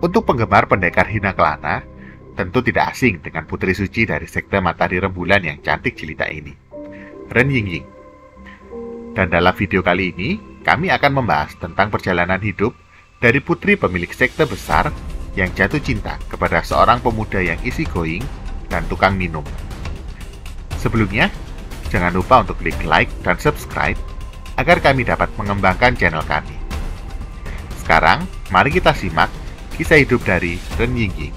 Untuk penggemar pendekar Hinaklana, tentu tidak asing dengan putri suci dari sekte Matahari Rembulan yang cantik jelita ini, Ren Yingying. Dan dalam video kali ini, kami akan membahas tentang perjalanan hidup dari putri pemilik sekte besar yang jatuh cinta kepada seorang pemuda yang easygoing dan tukang minum. Sebelumnya, jangan lupa untuk klik like dan subscribe agar kami dapat mengembangkan channel kami. Sekarang, mari kita simak kisah hidup dari Ren Yingying.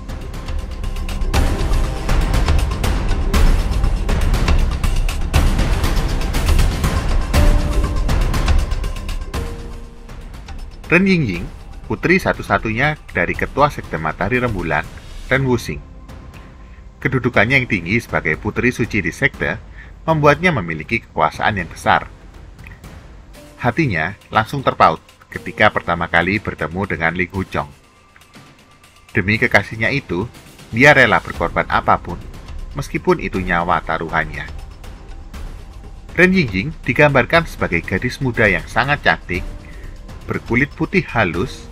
Ren Yingying, putri satu-satunya dari ketua sekte Matahari Rembulan, Ren Wuxing. Kedudukannya yang tinggi sebagai putri suci di sekte membuatnya memiliki kekuasaan yang besar. Hatinya langsung terpaut ketika pertama kali bertemu dengan Ling Huchong. Demi kekasihnya itu, dia rela berkorban apapun, meskipun itu nyawa taruhannya. Ren Yingying digambarkan sebagai gadis muda yang sangat cantik, berkulit putih halus,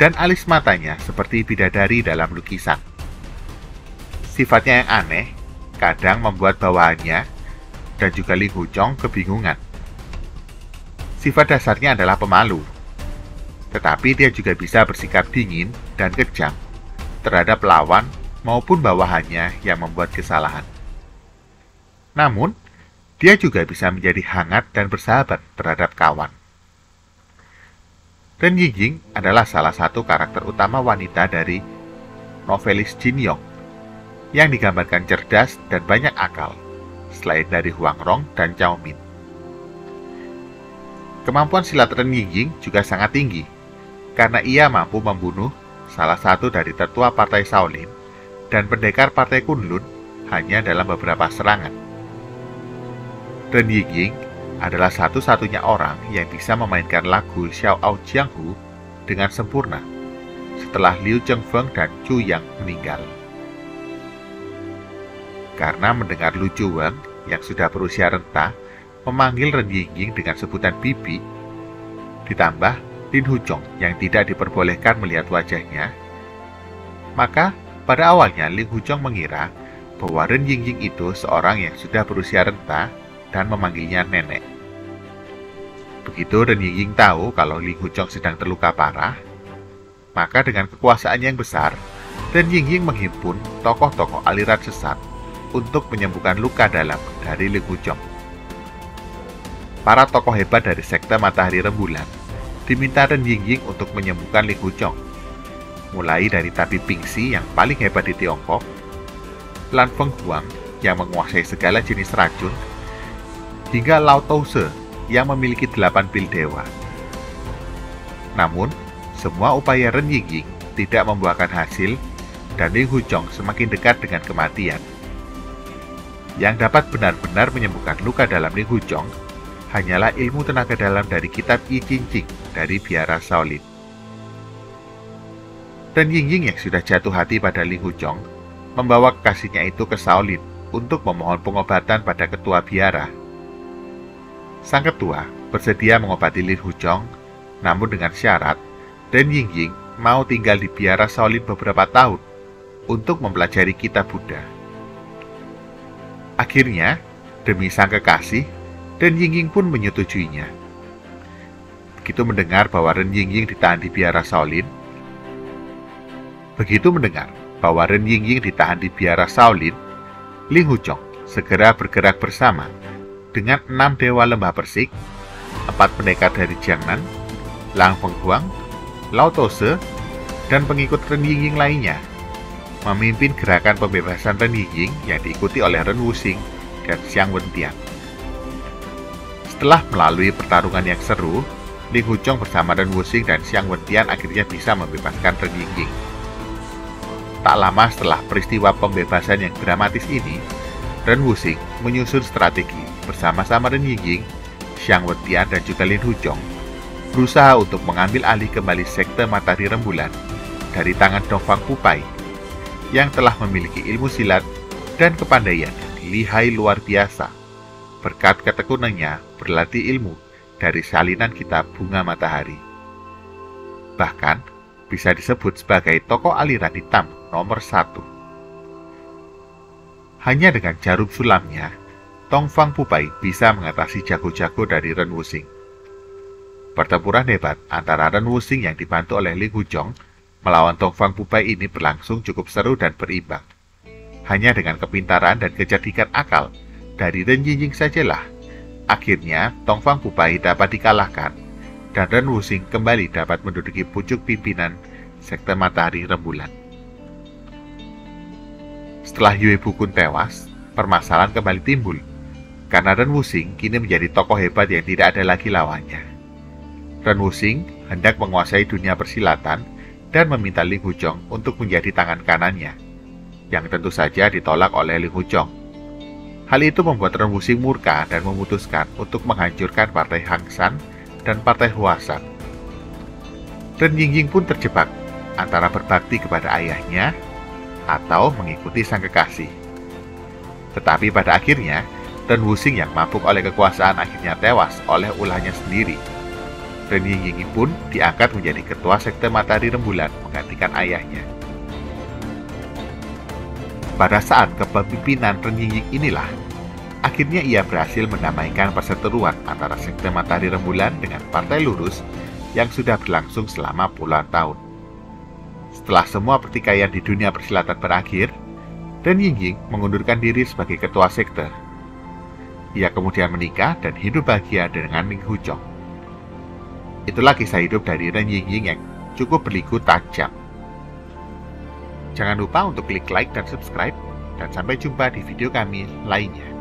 dan alis matanya seperti bidadari dalam lukisan. Sifatnya yang aneh kadang membuat bawahannya dan juga Ling Huchong kebingungan. Sifat dasarnya adalah pemalu, tetapi dia juga bisa bersikap dingin dan kejam terhadap lawan maupun bawahannya yang membuat kesalahan. Namun, dia juga bisa menjadi hangat dan bersahabat terhadap kawan. Ren Yingying adalah salah satu karakter utama wanita dari novelis Jin Yong yang digambarkan cerdas dan banyak akal, selain dari Huang Rong dan Cao Min. Kemampuan silat Ren Yingying juga sangat tinggi, karena ia mampu membunuh salah satu dari tetua partai Shaolin dan pendekar partai Kunlun hanya dalam beberapa serangan. Ren Yingying adalah satu-satunya orang yang bisa memainkan lagu Xiao Ao Jianghu dengan sempurna setelah Liu Zhengfeng dan Chu Yang meninggal. Karena mendengar Lu Juweng yang sudah berusia renta memanggil Ren Yingying dengan sebutan bibi, ditambah Lin Huchong yang tidak diperbolehkan melihat wajahnya, maka pada awalnya Ling Huchong mengira bahwa Ren Yingying itu seorang yang sudah berusia renta dan memanggilnya nenek. Begitu Ren Yingying tahu kalau Ling Huchong sedang terluka parah, maka dengan kekuasaannya yang besar, Ren Yingying menghimpun tokoh-tokoh aliran sesat untuk menyembuhkan luka dalam dari Ling Huchong. Para tokoh hebat dari sekte Matahari Rembulan diminta Ren Yingying untuk menyembuhkan Ling Huchong, mulai dari tabib Pingxi yang paling hebat di Tiongkok, Lan Feng Huang yang menguasai segala jenis racun, hingga Lao Touse yang memiliki 8 pil dewa. Namun, semua upaya Ren Yingying tidak membuahkan hasil dan Ling Huchong semakin dekat dengan kematian. Yang dapat benar-benar menyembuhkan luka dalam Ling Huchong hanyalah ilmu tenaga dalam dari kitab I Ching Ching dari biara Shaolin. Ren Yingying yang sudah jatuh hati pada Ling Huchong membawa kekasihnya itu ke Shaolin untuk memohon pengobatan pada ketua biara. Sang ketua bersedia mengobati Lin Huchong, namun dengan syarat Ren Yingying mau tinggal di biara Shaolin beberapa tahun untuk mempelajari kitab Buddha. Akhirnya, demi sang kekasih, Ren Yingying pun menyetujuinya. Begitu mendengar bahwa Ren Yingying ditahan di biara Shaolin, Ling Huchong segera bergerak bersama dengan 6 dewa lembah persik, 4 pendekar dari Jiangnan, Lang Feng Huang, Lao Touse, dan pengikut Ren Yingying lainnya, memimpin gerakan pembebasan Ren Yingying yang diikuti oleh Ren Wuxing dan Xiang Wentian. Setelah melalui pertarungan yang seru, Ling Huchong bersama Ren Wuxing dan Xiang Wentian akhirnya bisa membebaskan Ren Yingying. Tak lama setelah peristiwa pembebasan yang dramatis ini, Ren Wuxing menyusun strategi bersama-sama Ren Yingying, Xiang Wentian, dan juga Lin Huchong berusaha untuk mengambil alih kembali sekte Matahari Rembulan dari tangan Dongfang Pupai yang telah memiliki ilmu silat dan kepandaian lihai luar biasa berkat ketekunannya berlatih ilmu dari salinan kitab Bunga Matahari. Bahkan, bisa disebut sebagai tokoh aliran hitam nomor 1. Hanya dengan jarum sulamnya, Tong Fang Pupai bisa mengatasi jago-jago dari Ren Wuxing. Pertempuran hebat antara Ren Wuxing yang dibantu oleh Ling Huzhong melawan Tong Fang Pupai ini berlangsung cukup seru dan berimbang. Hanya dengan kepintaran dan kecerdikan akal dari Ren Yingying sajalah, akhirnya Tong Fang Pupai dapat dikalahkan dan Ren Wuxing kembali dapat menduduki pucuk pimpinan sekte Matahari Rembulan. Setelah Yue Bukun tewas, permasalahan kembali timbul, karena Ren Wuxing kini menjadi tokoh hebat yang tidak ada lagi lawannya. Ren Wuxing hendak menguasai dunia persilatan dan meminta Ling Huzhong untuk menjadi tangan kanannya, yang tentu saja ditolak oleh Ling Huzhong. Hal itu membuat Ren Wuxing murka dan memutuskan untuk menghancurkan partai Hang San dan partai Huasan. Ren Yingying pun terjebak antara berbakti kepada ayahnya atau mengikuti sang kekasih. Tetapi pada akhirnya, Ren Wuxing yang mabuk oleh kekuasaan akhirnya tewas oleh ulahnya sendiri. Ren Yingying pun diangkat menjadi ketua sekte Matahari Rembulan menggantikan ayahnya. Pada saat kepemimpinan Ren Yingying inilah, akhirnya ia berhasil mendamaikan perseteruan antara sekte Matahari Rembulan dengan Partai Lurus yang sudah berlangsung selama puluhan tahun. Setelah semua pertikaian di dunia persilatan berakhir, Ren Yingying mengundurkan diri sebagai ketua sekte. Ia kemudian menikah dan hidup bahagia dengan Ling Huzhong. Itulah kisah hidup dari Ren Yingying yang cukup berliku tajam. Jangan lupa untuk klik like dan subscribe, dan sampai jumpa di video kami lainnya.